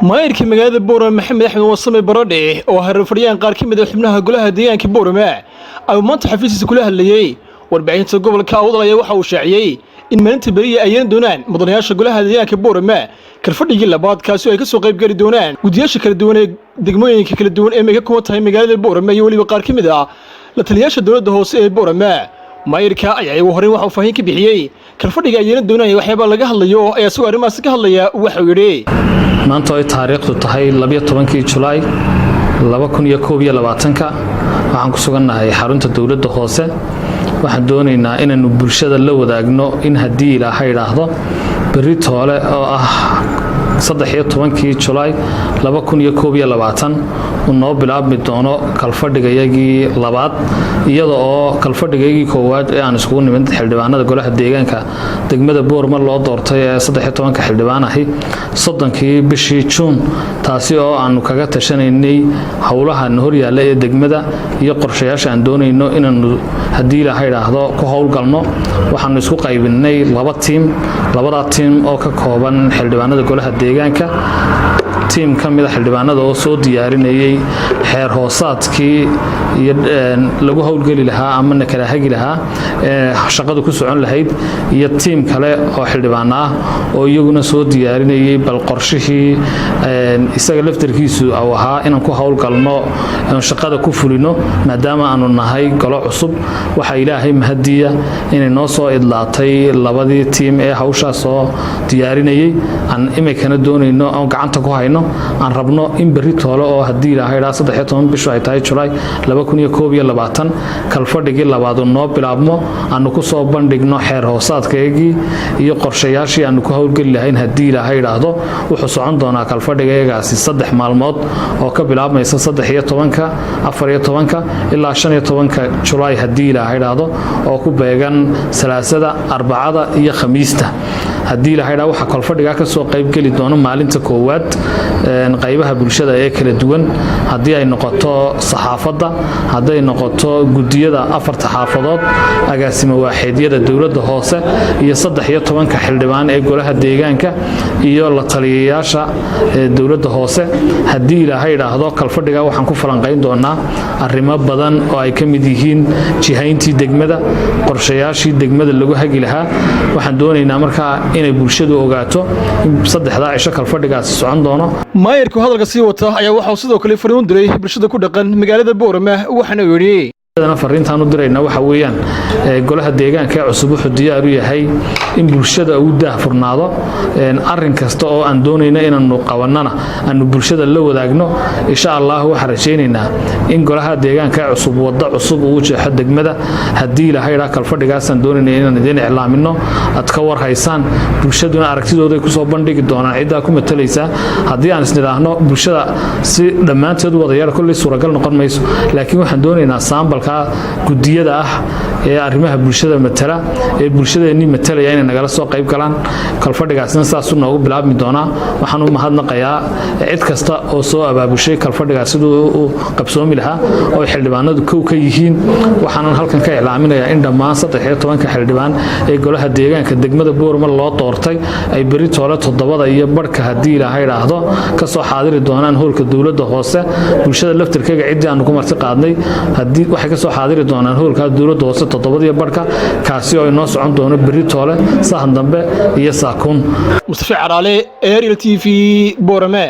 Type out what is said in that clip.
maayirka magaalada Boorama Maxamed Axmed Wasame Baradhe oo harfadhiyaan qaar ka mid ah xubnaha golaha deegaanka Boorama ay maanta xafiiskiisa kula hadlayay warbaahinta gobolka Awdal waxa uu shaaciyay in maalinta bariya ay yeelan doonaan mudanayaasha golaha deegaanka Boorama karfadhigii labaad kaasi ay ka soo qayb gali doonaan gudiyaasha kala duwan ee degmooyinka kala duwan ee ka kooban tahay magaalada Boorama iyo waliba qaar ka mid ah la taliyaasha dawladda hoose ee Boorama maayirka ayaa ugu horreyn waxa uu faahin ka bixiyay karfadhiga ay yeelan doonaan waxyaabo laga hadlayo ayaa soo arrimahaas ka hadlaya waxa uu yiri maanta ay taariikhdu tahay 12 July 2021 waxaan ku sugannahay xarunta dawladda hoose waxaan doonaynaa inaanu bulshada la wadaagno in hadii Ilaahay raahdo bari toole oo ah 13 July 2021 noo bilaabmi doono kalfadhigayagii labaad iyada oo kalfadhigayagii koowaad ee aan isku nimid xildhibaanada golaha deegaanka degmada Boorama loo doortay ee 13 xildhibaan ahi 30kii bishii June taasi oo aanu kaga tashanaynay hawlaha hor yaala ee degmada iyo qorshayaasha aan doonayno inaanu hadii Ilaahay raahdo ku hawlgalno waxaan isku qaybinay labada team oo ka kooban xildhibaanada golaha deegaanka team kamid ah xildhibaanada oo soo diyaarinayay xeer hoosaadkii iyo lagu hawlgali lahaa ama kala hagi lahaa shaqadu ku socon lahayd iyo team kale oo xildhibaan ah oo iyaguna soo diyaarinayay bal qorshihii isaga laftarkiisu ahaa inaan ku hawlgalno shaqada ku fulino maadaama aanu nahay golo cusub waxa Ilaahay mahadiya inay noo soo idlaatay labadii team ee hawsha soo diyaarinayay aan imikana doonayno oo gacanta ku hayno aan rabno in bari toole oo hadii Ilaahay 13 bisha ay tahay July 2021 kalfadhigii labaad noo bilaabmo aanu ku soo bandhigno xeer hoosaadkeegii iyo qorshayaashii aanu ku hawlgali lahayn hadii Ilaahay raahdo wuxuu socon doonaa kalfadhigeegaasi 3 maalmood oo ka bilaabmaysa 13 14 ilaa 15 July hadii Ilaahay raahdo oo ku beegan Salaasada Arbacada iyo Khamiista hadii Ilaahay raahdo waxa kalfadhiga ka soo qayb gali doono maalinta koowaad qaybaha bulshada ee kala duwan hadii ay noqoto saxaafadda hadii ay noqoto gudiyada afarta xaafadood agaasimo waaxeedyada dawladda hoose iyo 13 xildhibaan ee golaha deegaanka iyo la taliyayaasha dawladda hoose hadii Ilaahay raahdo kalfadhiga waxaan ku falanqeyn doonaa arrimo badan oo ay ka mid yihiin jihayntii degmada qorshayaashii degmada lagu hagi lahaa waxaan doonaynaa markaa inay bulshadu ogaato in 3 cisho kalfadhigaasi socon doono maayirku hadalka sii wata ayaa waxa uu sidoo kale fariin diray bulshada ku dhaqan magaalada Boorama waxana uu yiri fariintaan u dirayna waxa weeyaan golaha deegaanka cusub wuxuu diyaar u yahay in bulshada uu daahfurnaado arrin kasta oo aan doonayna inaanu qabanana aanu bulshada la wadaagno insha Allah waxa rajaynaynaa in golaha deegaanka cusub wada cusub uu jeexo degmada hadii Ilaahay raah kalfadhigaas aan doonayna inaan idin iclaamino ad ka war haysaan bulshaduna aragtidooda ku soo bandhigi doonaan cid ku matalaysa hadii aan isniraahno bulshada si dhamaanteed wadayaal kulli suuragal noqon mayso laakiin waxaan doonaynaa saambal gudiyada ah ee arrimaha bulshada matala ee bulshadeeni matalaya inay nagala soo qayb galaan kalfadhigaasna saas uu noogu bilaabmi doona waxaan u mahadnaqayaa cid kasta oo soo abaabushay kalfadhigaas sidoo uu qabsoomi lahaa oo xildhibaanadu ka yihiin waxaan halkan ka iclaaminayaa in dhammaan 13 xildhibaan ee golaha deegaanka degmada Boorama loo doortay ay bari toole 7 iyo barka hadii Ilaahay raahdo ka soo xaadiri doonaan hoolka dawladda hoose bulshada laftirkeega cid aan ku marti qaadnay hadii waxay ka soo xaadiri doonaan hoolka dawladda hoose 7 iyo barka kaasi oo inoo socon doono bari toole sahan dambe iyo saakuun Mustafa Caraale Ariel TV Boorama